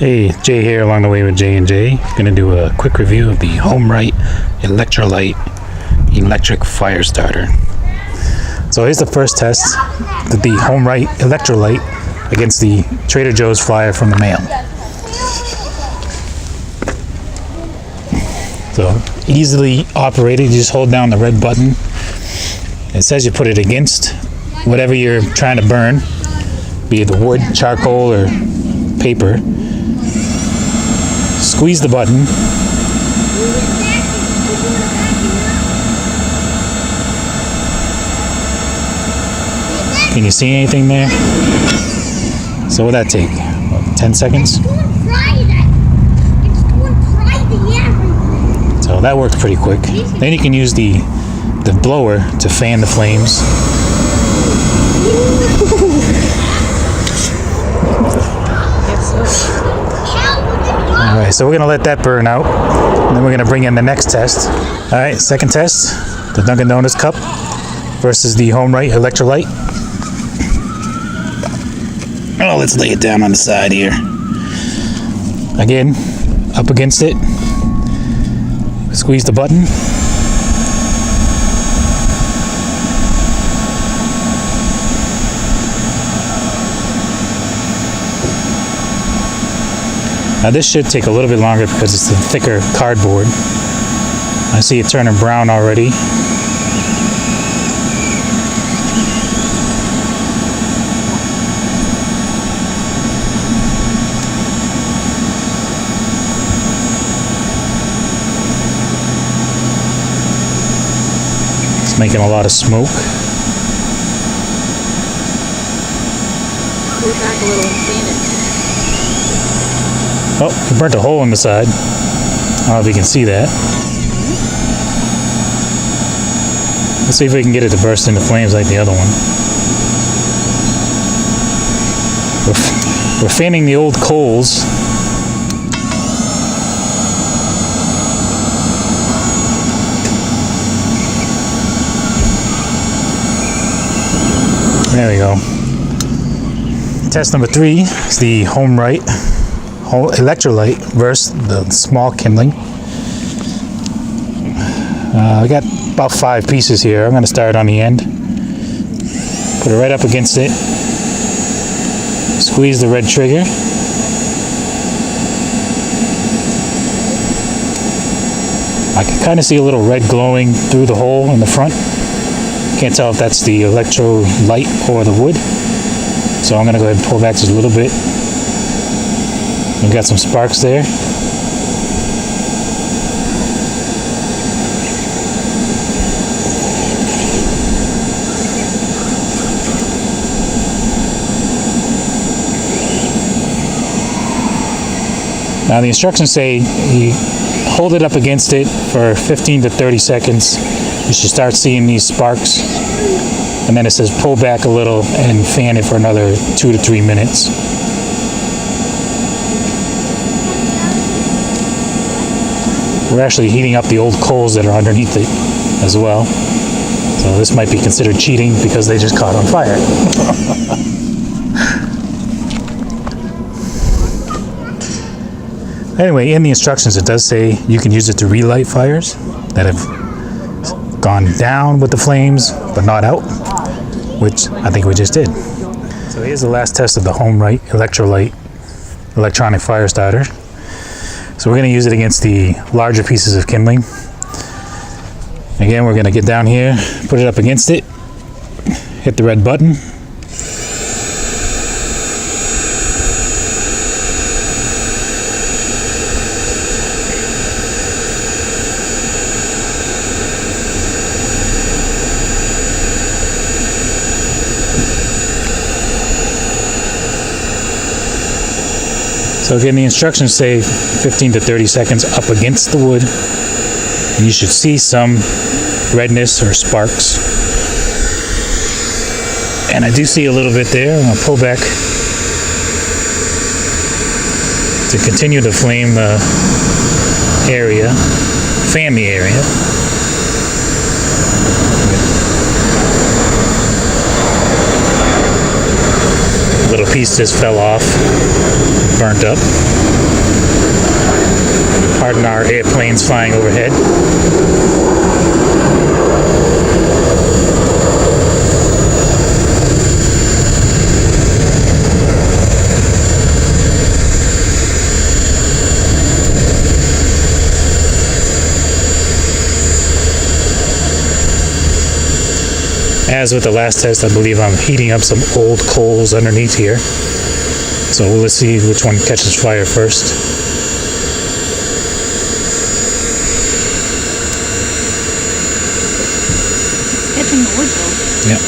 Hey, Jay here along the way with J&J. Gonna do a quick review of the HomeRight ElectroLight Electric Fire Starter. So here's the first test, the HomeRight ElectroLight against the Trader Joe's flyer from the mail. So easily operated, you just hold down the red button. It says you put it against whatever you're trying to burn, be it the wood, charcoal, or paper. Squeeze the button. Can you see anything there? So what would that take? About 10 seconds? So that worked pretty quick. Then you can use the blower to fan the flames. Alright, so we're going to let that burn out, and then we're going to bring in the next test. Alright, second test, the Dunkin' Donuts cup versus the HomeRight ElectroLight. Oh, let's lay it down on the side here. Again, up against it, squeeze the button. Now this should take a little bit longer because it's a thicker cardboard. I see it turning brown already. It's making a lot of smoke. Pull it back a little and fan it. Oh, it burnt a hole in the side. I don't know if you can see that. Let's see if we can get it to burst into flames like the other one. We're fanning the old coals. There we go. Test number 3 is the HomeRight ElectroLight versus the small kindling. I got about 5 pieces here. I'm going to start on the end. Put it right up against it. Squeeze the red trigger. I can kind of see a little red glowing through the hole in the front. Can't tell if that's the ElectroLight or the wood. So I'm going to go ahead and pull back just a little bit. We've got some sparks there. Now the instructions say you hold it up against it for 15 to 30 seconds. You should start seeing these sparks. And then it says pull back a little and fan it for another 2 to 3 minutes. We're actually heating up the old coals that are underneath it as well. So this might be considered cheating because they just caught on fire. Anyway, in the instructions it does say you can use it to relight fires that have gone down with the flames but not out, which I think we just did. So here's the last test of the HomeRight ElectroLight Electronic Fire Starter. So we're going to use it against the larger pieces of kindling. Again, we're going to get down here, put it up against it, hit the red button. So again, the instructions say 15 to 30 seconds up against the wood, and you should see some redness or sparks. And I do see a little bit there. I'm going to pull back to continue to flame the area, fan the area. little piece just fell off, burnt up. Pardon our airplanes flying overhead. As with the last test, I believe I'm heating up some old coals underneath here. So let's see which one catches fire first. It's catching the wood though. Yeah.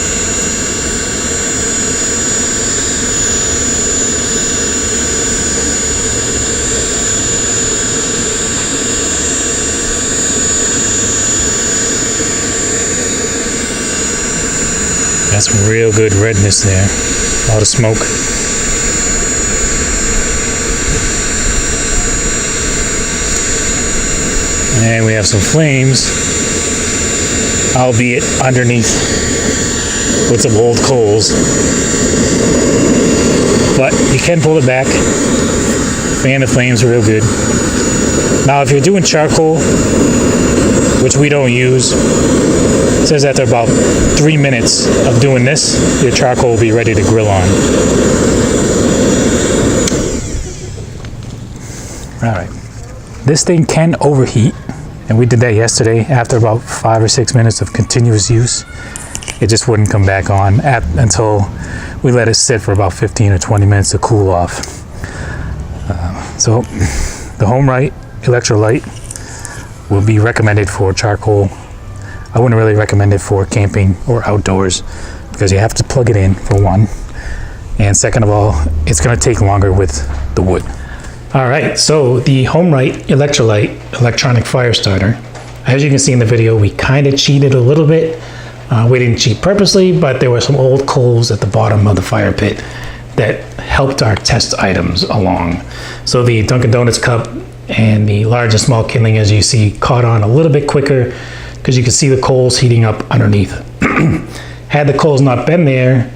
Got some real good redness there. A lot of smoke. And we have some flames, albeit underneath with some old coals. But you can pull it back. Fan the flames real good. Now if you're doing charcoal, which we don't use, it says after about 3 minutes of doing this, your charcoal will be ready to grill on. Alright. This thing can overheat, and we did that yesterday. After about 5 or 6 minutes of continuous use, it just wouldn't come back on until we let it sit for about 15 or 20 minutes to cool off. So the HomeRight ElectroLight will be recommended for charcoal. I wouldn't really recommend it for camping or outdoors because you have to plug it in, for one, and second of all, it's going to take longer with the wood. All right, so the HomeRight ElectroLight Electronic Fire Starter. As you can see in the video, we kind of cheated a little bit. We didn't cheat purposely, but there were some old coals at the bottom of the fire pit that helped our test items along. So the Dunkin' Donuts cup and the large and small kindling, as you see, caught on a little bit quicker because you can see the coals heating up underneath. Had the coals not been there,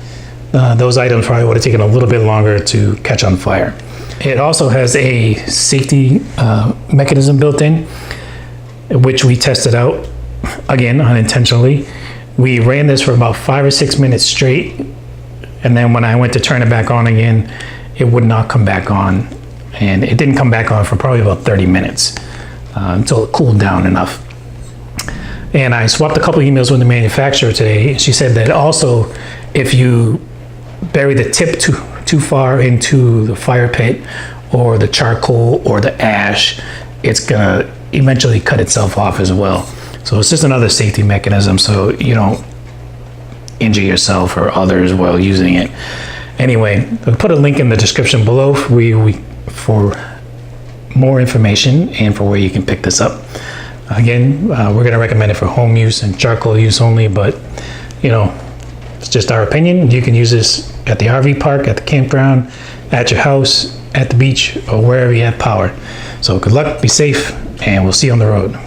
those items probably would have taken a little bit longer to catch on fire. It also has a safety mechanism built in, which we tested out, again, unintentionally. We ran this for about 5 or 6 minutes straight, and then when I went to turn it back on again, it would not come back on. And it didn't come back on for probably about 30 minutes until it cooled down enough. And I swapped a couple emails with the manufacturer today. She said that also, if you bury the tip too far into the fire pit or the charcoal or the ash, it's gonna eventually cut itself off as well. So it's just another safety mechanism so you don't injure yourself or others while using it. Anyway, I'll put a link in the description below for more information and for where you can pick this up. Again, we're going to recommend it for home use and charcoal use only, but you know, it's just our opinion. You can use this at the RV park, at the campground, at your house, at the beach, or wherever you have power. So good luck, be safe, and we'll see you on the road.